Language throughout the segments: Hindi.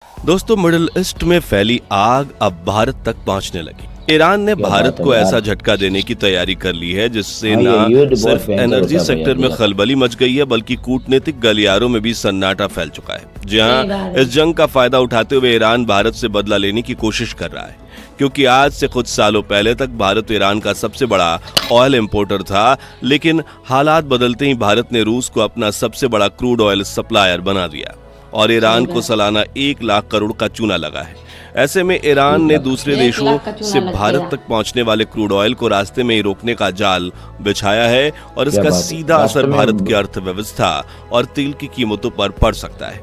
दोस्तों, मिडिल ईस्ट में फैली आग अब भारत तक पहुंचने लगी। ईरान ने क्या भारत बात है को ऐसा यार। झटका देने की तैयारी कर ली है जिससे हाँ, न ये युद्ध बहुत सिर्फ भयंकर एनर्जी होता है भैया सेक्टर में भैया। खलबली मच गई है बल्कि कूटनीतिक गलियारों में भी सन्नाटा फैल चुका है। जी सही हाँ, बात है। इस जंग का फायदा उठाते हुए ईरान भारत से बदला लेने की कोशिश कर रहा है, क्योंकि आज से कुछ सालों पहले तक भारत ईरान का सबसे बड़ा ऑयल इंपोर्टर था, लेकिन हालात बदलते ही भारत ने रूस को अपना सबसे बड़ा क्रूड ऑयल सप्लायर बना दिया और ईरान को सालाना 1 लाख करोड़ का चूना लगा है। ऐसे में ईरान ने दूसरे 1 देशों लाख का चूना से लग भारत गया। तक पहुंचने वाले क्रूड ऑयल को रास्ते में ही रोकने का जाल बिछाया है और क्या इसका बात है। सीधा असर वास्तव में भारत की अर्थव्यवस्था और तेल की कीमतों पर पड़ सकता है।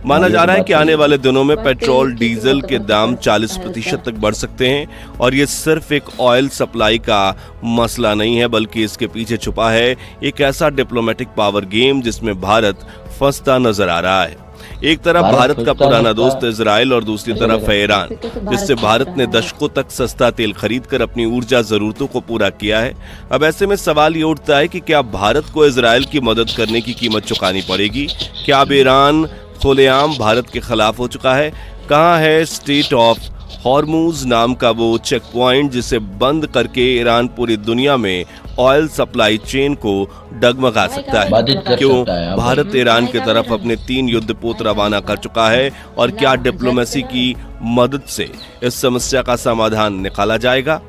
माना ये जा तो रहा है बात कि सही आने है। वाले दिनों में बस पेट्रोल तेल की डीजल कीमतों के पर दाम पड़ सकता है 40% तक बढ़ सकते हैं और ये सिर्फ एक ऑयल सप्लाई का मसला नहीं है, बल्कि इसके पीछे छुपा है एक ऐसा डिप्लोमेटिक पावर गेम जिसमें भारत फंसता नजर आ रहा है। एक तरफ भारत का फंसता पुराना नजर दोस्त इजराइल और दूसरी तरफ है ईरान, जिससे भारत ने दशकों तक सस्ता तेल खरीदकर अपनी ऊर्जा जरूरतों को पूरा किया है। अब ऐसे में सवाल ये उठता है कि क्या भारत को इजराइल की मदद करने की कीमत चुकानी पड़ेगी? क्या अब ईरान खुलेआम भारत के खिलाफ हो चुका है? कहाँ है स्टेट ऑफ हॉर्मूज नाम का वो चेक पॉइंट जिसे बंद करके ईरान पूरी दुनिया में ऑयल सप्लाई चेन को डगमगा सकता बाधित है? कर क्यों सकता है, हाँ भारत ईरान की तरफ अपने 3 युद्धपोत रवाना कर चुका है और क्या डिप्लोमेसी की मदद से इस समस्या का समाधान निकाला जाएगा?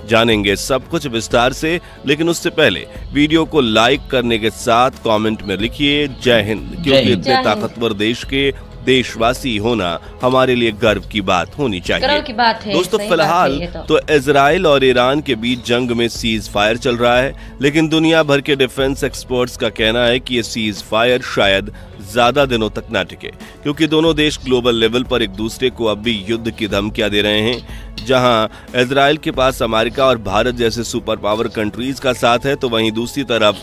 जानेंगे सब कुछ विस्तार से, लेकिन उससे पहले वीडियो को लाइक करने के साथ कमेंट में लिखिए जय हिंद, क्योंकि इतने जय हिंद। ताकतवर देश के देशवासी होना हमारे लिए गर्व की बात होनी चाहिए। गर्व की बात है, दोस्तों, सही बात फिलहाल है ये तो इजराइल और ईरान के बीच जंग में सीज फायर चल रहा है, लेकिन दुनिया भर के डिफेंस एक्सपर्ट्स का कहना है कि ये सीज फायर शायद ज्यादा दिनों तक ना टिके, क्योंकि दोनों देश ग्लोबल लेवल पर एक दूसरे को अब भी युद्ध की धमकियां दे रहे हैं। जहां इजराइल के पास अमेरिका और भारत जैसे सुपर पावर कंट्रीज का साथ है, तो वहीं दूसरी तरफ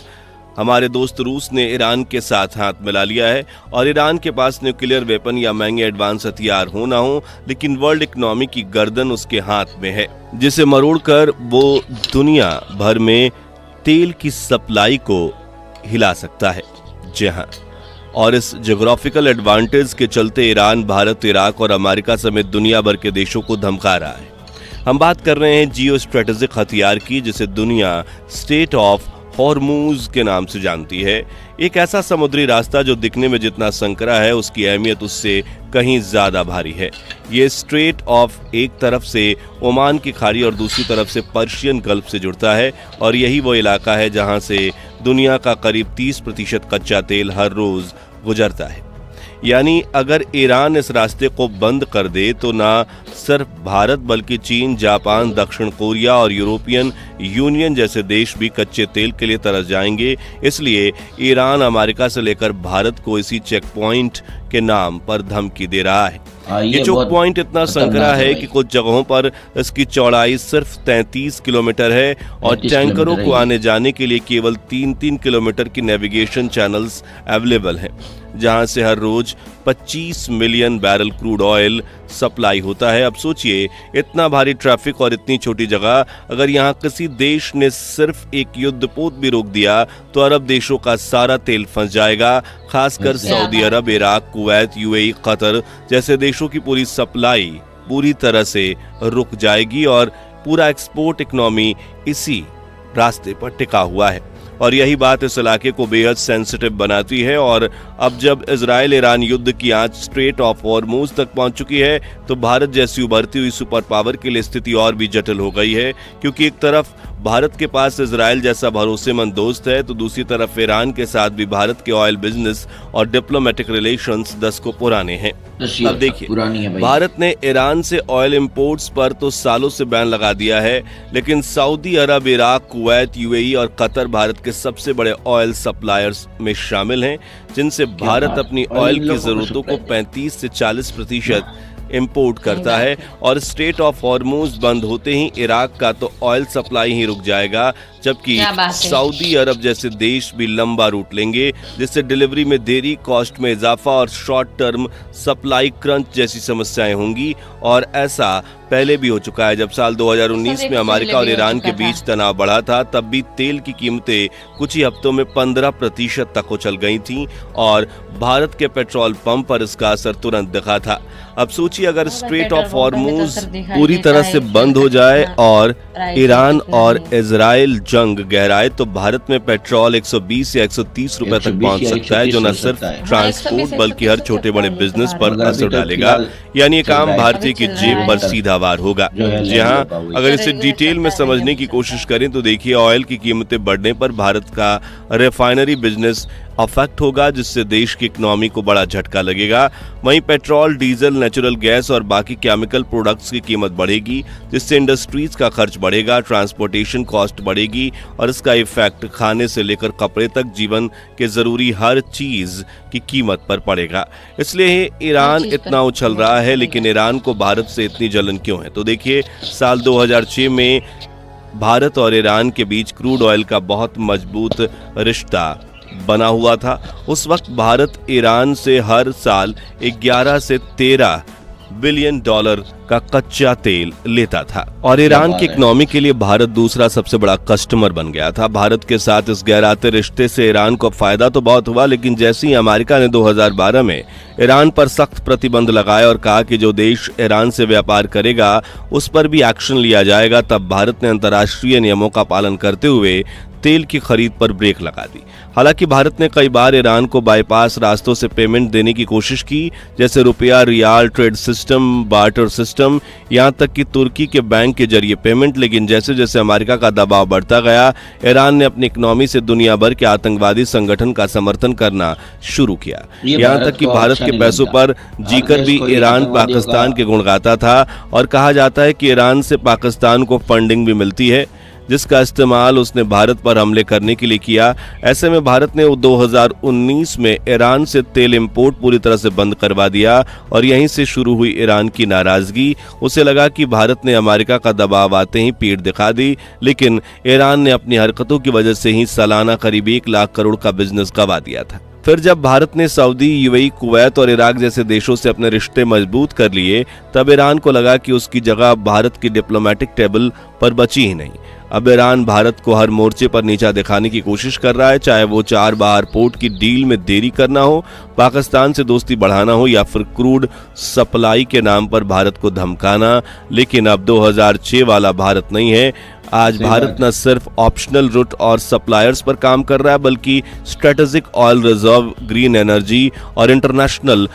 हमारे दोस्त रूस ने ईरान के साथ हाथ मिला लिया है और ईरान के पास न्यूक्लियर वेपन या महंगे एडवांस हथियार हो ना हो, लेकिन वर्ल्ड इकोनॉमी की गर्दन उसके हाथ में है, जिसे मरोड़कर वो दुनिया भर में तेल की सप्लाई को हिला सकता है। जी हाँ, और इस ज्योग्राफिकल एडवांटेज के चलते ईरान भारत, इराक और अमेरिका समेत दुनिया भर के देशों को धमका रहा है। हम बात कर रहे हैं जियो स्ट्रेटेजिक हथियार की, जिसे दुनिया स्टेट ऑफ हॉर्मूज के नाम से जानती है। एक ऐसा समुद्री रास्ता जो दिखने में जितना संकरा है, उसकी अहमियत उससे कहीं ज्यादा भारी है। ये स्ट्रेट ऑफ एक तरफ से ओमान की खाड़ी और दूसरी तरफ से पर्शियन गल्फ से जुड़ता है और यही वो इलाका है जहां से दुनिया का करीब 30% कच्चा तेल हर रोज गुजरता है। यानी अगर ईरान इस रास्ते को बंद कर दे तो ना सिर्फ भारत बल्कि चीन, जापान, दक्षिण कोरिया और यूरोपियन यूनियन जैसे देश भी कच्चे तेल के लिए तरस जाएंगे। इसलिए ईरान अमेरिका से लेकर भारत को इसी चेक पॉइंट के नाम पर धमकी दे रहा है। ये चेक पॉइंट इतना संकरा है कि कुछ जगहों पर इसकी चौड़ाई सिर्फ 33 किलोमीटर है और टैंकरों को आने जाने के लिए केवल 3-3 किलोमीटर की नेविगेशन चैनल्स अवेलेबल हैं, जहां से हर रोज 25 million barrel crude oil supply होता है। अब सोचिए, इतना भारी ट्रैफिक और इतनी छोटी जगह, अगर यहाँ किसी देश ने सिर्फ एक युद्धपोत भी रोक दिया तो अरब देशों का सारा तेल फंस जाएगा। खासकर सऊदी अरब, इराक, कुवैत, यूएई, कतर जैसे देशों की पूरी सप्लाई पूरी तरह से रुक जाएगी और पूरा एक्सपोर्ट इकोनॉमी इसी रास्ते पर टिका हुआ है। और यही बात इस इलाके को बेहद सेंसिटिव बनाती है। और अब जब इजराइल ईरान युद्ध की आंच स्ट्रेट ऑफ हॉर्मूज तक पहुंच चुकी है, तो भारत जैसी उभरती हुई सुपर पावर के लिए स्थिति और भी जटिल हो गई है, क्योंकि एक तरफ भारत के पास इजराइल जैसा भरोसेमंद दोस्त है, तो दूसरी तरफ ईरान के साथ भी भारत के ऑयल बिजनेस और डिप्लोमेटिक रिलेशंस 10 को पुराने हैं। अब देखिए, भारत ने ईरान से ऑयल इंपोर्ट्स पर तो सालों से बैन लगा दिया है, लेकिन सऊदी अरब, इराक, कुवैत, यूएई और कतर भारत के सबसे बड़े ऑयल सप्लायर्स में शामिल हैं, जिनसे भारत अपनी ऑयल की जरूरतों को 35 से 40% इंपोर्ट करता है। और स्ट्रेट ऑफ हॉर्मूज बंद होते ही इराक का तो ऑयल सप्लाई ही रुक जाएगा, जबकि सऊदी अरब जैसे देश भी लंबा रूट लेंगे, जिससे डिलीवरी में देरी, कॉस्ट में इजाफा और शॉर्ट टर्म सप्लाई क्रंच जैसी समस्याएं होंगी। और ऐसा पहले भी हो चुका है। जब साल 2019 में अमेरिका और ईरान के बीच तनाव बढ़ा था, तब भी तेल की कीमतें कुछ ही हफ्तों में 15% तक उछल गई थीं और भारत के पेट्रोल पंप पर इसका असर तुरंत दिखा था। अब सोचिए अगर स्ट्रेट ऑफ हॉर्मुज पूरी तरह से बंद हो जाए और ईरान और इजराइल जंग गहराए तो भारत में पेट्रोल 120 या 130 रुपए तक पहुंच सकता है, जो न सिर्फ ट्रांसपोर्ट बल्कि हर छोटे बड़े बिजनेस पर असर डालेगा। यानी एक आम भारतीय की जेब पर सीधा वार होगा। जी हाँ, अगर इसे डिटेल में समझने की कोशिश करें तो देखिए, ऑयल की कीमतें बढ़ने पर भारत का रिफाइनरी बिजनेस अफेक्ट होगा, जिससे देश की इकोनॉमी को बड़ा झटका लगेगा। वहीं पेट्रोल, डीजल, नेचुरल गैस और बाकी केमिकल प्रोडक्ट्स की कीमत बढ़ेगी, जिससे इंडस्ट्रीज का खर्च बढ़ेगा, ट्रांसपोर्टेशन कॉस्ट बढ़ेगी और इसका इफेक्ट खाने से लेकर कपड़े तक जीवन के जरूरी हर चीज की कीमत पर पड़ेगा। इसलिए ईरान इतना उछल रहा है, लेकिन ईरान को भारत से इतनी जलन क्यों है? तो देखिए, साल 2006 में भारत और ईरान के बीच क्रूड ऑयल का बहुत मजबूत रिश्ता बना हुआ था। उस वक्त भारत ईरान से हर साल 11 से 13 बिलियन डॉलर का कच्चा तेल लेता था और ईरान की इकोनॉमी के लिए भारत दूसरा सबसे बड़ा कस्टमर बन गया था। भारत के साथ इस गहराते रिश्ते से ईरान को फायदा तो बहुत हुआ, लेकिन जैसे ही अमेरिका ने 2012 में ईरान पर सख्त प्रतिबंध लगाए और कहा कि जो देश ईरान से व्यापार करेगा उस पर भी एक्शन लिया जाएगा, तब भारत ने अंतर्राष्ट्रीय नियमों का पालन करते हुए तेल की खरीद पर ब्रेक लगा दी। हालांकि भारत ने कई बार ईरान को बाईपास रास्तों से पेमेंट देने की कोशिश की, जैसे रुपया, riyal, trade system, barter system, यहां तक कि तुर्की के बैंक के जरिए पेमेंट। लेकिन जैसे जैसे अमेरिका का दबाव बढ़ता गया, ईरान ने अपनी इकोनॉमी से दुनिया भर के आतंकवादी संगठन का समर्थन करना शुरू किया। यहां तक कि भारत के पैसों पर जीकर भी ईरान पाकिस्तान के गुण गाता था और कहा जाता है कि ईरान से पाकिस्तान को फंडिंग भी मिलती है, जिसका इस्तेमाल उसने भारत पर हमले करने के लिए किया। ऐसे में भारत ने 2019 में ईरान से तेल इंपोर्ट पूरी तरह से बंद करवा दिया और यहीं से शुरू हुई ईरान की नाराजगी। उसे लगा कि भारत ने अमेरिका का दबाव आते ही पीठ दिखा दी, लेकिन ईरान ने अपनी हरकतों की वजह से ही सालाना करीब 1 लाख करोड़ का बिजनेस गंवा दिया था। फिर जब भारत ने सऊदी, यूएई, कुवैत और इराक जैसे देशों से अपने रिश्ते मजबूत कर लिए, तब ईरान को लगा कि उसकी जगह भारत की डिप्लोमेटिक टेबल पर बची ही नहीं। अब ईरान भारत को हर मोर्चे पर नीचा दिखाने की कोशिश कर रहा है, चाहे वो चार बहार पोर्ट की डील में देरी करना हो, पाकिस्तान से दोस्ती बढ़ाना हो या फिर क्रूड सप्लाई के नाम पर भारत को धमकाना। लेकिन अब 2006 वाला भारत नहीं है। आज भारत न सिर्फ ऑप्शनल रूट और सप्लायर्स पर काम कर रहा है, बल्कि strategic oil reserve, green energy और इंटरनेशनल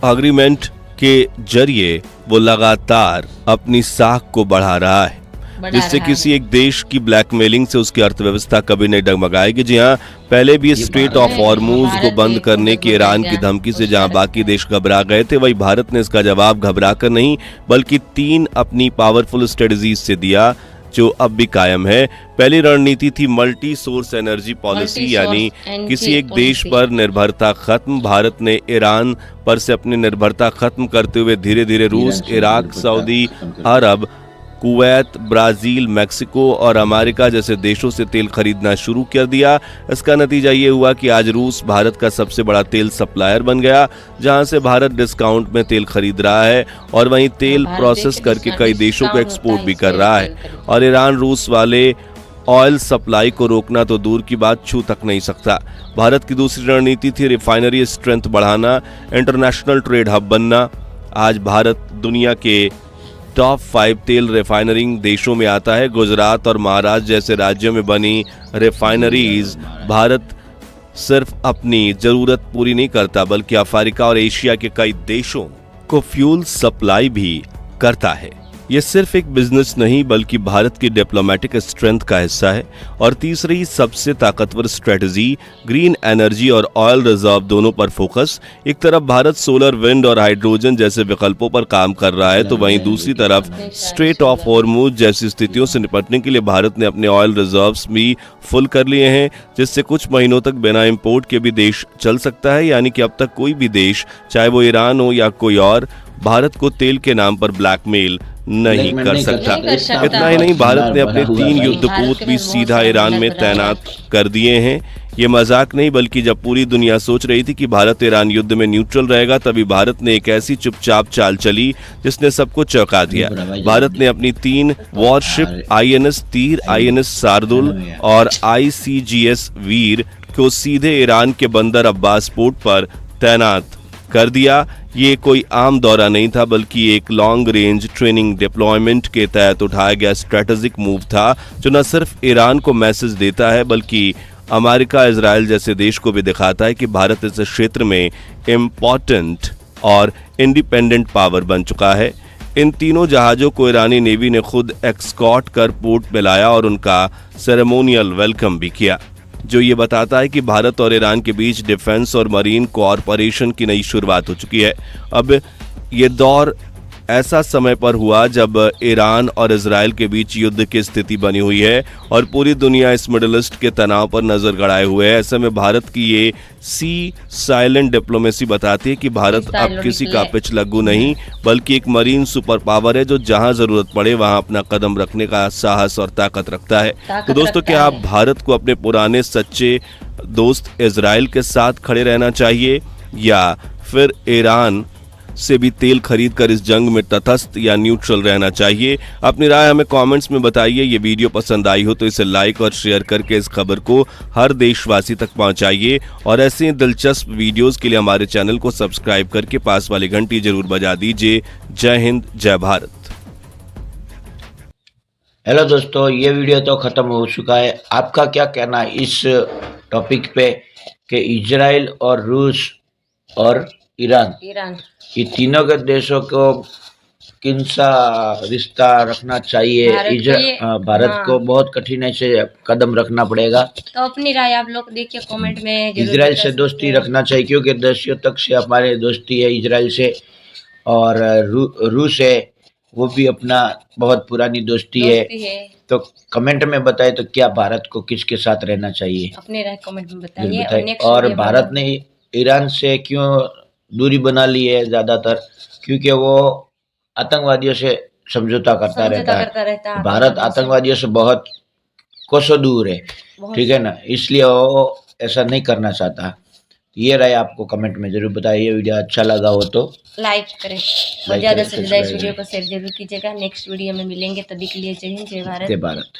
एग्रीमेंट के जरिए वो लगातार अपनी साख को बढ़ा रहा है, जिससे किसी एक देश की ब्लैकमेलिंग से उसकी अर्थव्यवस्था कभी नहीं डगमगाएगी। जी हाँ, पहले भी स्ट्रेट ऑफ हॉर्मुज को बंद करने की ईरान की धमकी से जहां बाकी देश घबरा गए थे, वही भारत ने इसका जवाब घबरा कर नहीं बल्कि 3 अपनी पावरफुल स्ट्रेटजीज से दिया, जो अब भी कायम है। पहली रणनीति थी मल्टी सोर्स एनर्जी पॉलिसी, यानी किसी एक देश पर निर्भरता खत्म। भारत ने ईरान पर से अपनी निर्भरता खत्म करते हुए धीरे धीरे रूस, इराक, सऊदी अरब, कुवैत, ब्राजील, मेक्सिको और अमेरिका जैसे देशों से तेल खरीदना शुरू कर दिया। इसका नतीजा ये हुआ कि आज रूस भारत का सबसे बड़ा तेल सप्लायर बन गया, जहां से भारत डिस्काउंट में तेल खरीद रहा है और वहीं तेल प्रोसेस करके कई देशों को एक्सपोर्ट भी कर रहा है। और ईरान रूस वाले ऑयल सप्लाई को रोकना तो दूर की बात, छू तक नहीं सकता। भारत की दूसरी रणनीति थी रिफाइनरी स्ट्रेंथ बढ़ाना, इंटरनेशनल ट्रेड हब बनना। आज भारत दुनिया के टॉप 5 तेल रिफाइनरिंग देशों में आता है। गुजरात और महाराष्ट्र जैसे राज्यों में बनी रिफाइनरीज भारत सिर्फ अपनी जरूरत पूरी नहीं करता, बल्कि अफ्रीका और एशिया के कई देशों को फ्यूल सप्लाई भी करता है। ये सिर्फ एक बिजनेस नहीं बल्कि भारत की डिप्लोमेटिक स्ट्रेंथ का हिस्सा है। और तीसरी सबसे ताकतवर स्ट्रेटजी, ग्रीन एनर्जी और ऑयल रिजर्व दोनों पर फोकस। एक तरफ भारत सोलर, विंड और हाइड्रोजन जैसे विकल्पों पर काम कर रहा है, तो वहीं दूसरी तरफ स्ट्रेट ऑफ हॉर्मुज जैसी स्थितियों से निपटने के लिए भारत ने अपने ऑयल रिजर्व्स भी फुल कर लिए हैं, जिससे कुछ महीनों तक बिना इंपोर्ट के भी देश चल सकता है। यानी कि अब तक कोई भी देश, चाहे वो ईरान हो या कोई और, भारत को तेल के नाम पर ब्लैकमेल नहीं कर सकता। इतना ही नहीं, भारत ने अपने 3 युद्धपोत भी सीधा ईरान में तैनात कर दिए हैं। ये मजाक नहीं, बल्कि जब पूरी दुनिया सोच रही थी कि भारत ईरान युद्ध में न्यूट्रल रहेगा, तभी भारत ने एक ऐसी चुपचाप चाल चली जिसने सबको चौंका दिया। भारत ने अपनी 3 वॉरशिप INS तीर, INS शार्दुल और ICGS वीर को सीधे ईरान के बंदर अब्बास पोर्ट पर तैनात कर दिया। ये कोई आम दौरा नहीं था, बल्कि एक लॉन्ग रेंज ट्रेनिंग डिप्लॉयमेंट के तहत उठाया गया स्ट्रेटेजिक मूव था, जो न सिर्फ ईरान को मैसेज देता है बल्कि अमेरिका, इजराइल जैसे देश को भी दिखाता है कि भारत इस क्षेत्र में इम्पोर्टेंट और इंडिपेंडेंट पावर बन चुका है। इन तीनों जहाज़ों को ईरानी नेवी ने खुद एक्सकॉर्ट कर पोर्ट में लाया और उनका सेरेमोनियल वेलकम भी किया, जो ये बताता है कि भारत और ईरान के बीच डिफेंस और मरीन कोऑपरेशन की नई शुरुआत हो चुकी है। अब ये दौर ऐसा समय पर हुआ जब ईरान और इजराइल के बीच युद्ध की स्थिति बनी हुई है और पूरी दुनिया इस मिडिल ईस्ट के तनाव पर नजर गड़ाए हुए है। ऐसे में भारत की ये सी साइलेंट डिप्लोमेसी बताती है कि भारत अब किसी का पिछलग्गू नहीं, बल्कि एक मरीन सुपर पावर है जो जहां जरूरत पड़े वहां अपना कदम रखने का साहस और ताकत रखता है। तो दोस्तों, क्या आप भारत को अपने पुराने सच्चे दोस्त इजराइल के साथ खड़े रहना चाहिए या फिर ईरान से भी तेल खरीद कर इस जंग में तटस्थ या न्यूट्रल रहना चाहिए? अपनी राय हमें कमेंट्स में बताइए। ये वीडियो पसंद आई हो तो इसे लाइक और शेयर करके इस खबर को हर देशवासी तक पहुंचाइए और ऐसे ही दिलचस्प वीडियोस के लिए हमारे चैनल को सब्सक्राइब करके पास वाली घंटी जरूर बजा दीजिए। जय हिंद, जय भारत। हेलो दोस्तों, ये वीडियो तो ख़त्म हो चुका है। आपका क्या कहना है इस टॉपिक पे कि इजराइल और रूस और ईरान ये तीनों के देशों को किन सा रिश्ता रखना चाहिए? भारत को बहुत कठिनाई से कदम रखना पड़ेगा। तो अपनी राय आप लोग देखिए कमेंट में। इजराइल से दोस्ती रखना चाहिए क्योंकि दशकों तक से हमारे दोस्ती है इजराइल से, और रूस है, वो भी अपना बहुत पुरानी दोस्ती है। तो कमेंट में बताए तो क्या भारत को किसके साथ रहना चाहिए? अपनी राय कमेंट में बताइए। और भारत ने ईरान से क्यों दूरी बना ली है? ज्यादातर क्योंकि वो आतंकवादियों से समझौता करता रहता है। भारत आतंकवादियों से बहुत कोसों दूर है, ठीक है ना, इसलिए वो ऐसा नहीं करना चाहता। ये राय आपको कमेंट में जरूर बताइए। वीडियो अच्छा लगा हो तो लाइक करें और ज्यादा से ज्यादा इस वीडियो को शेयर जरूर कीजिएगा। नेक्स्ट वीडियो में मिलेंगे, तभी के लिए जय हिंद, जय भारत।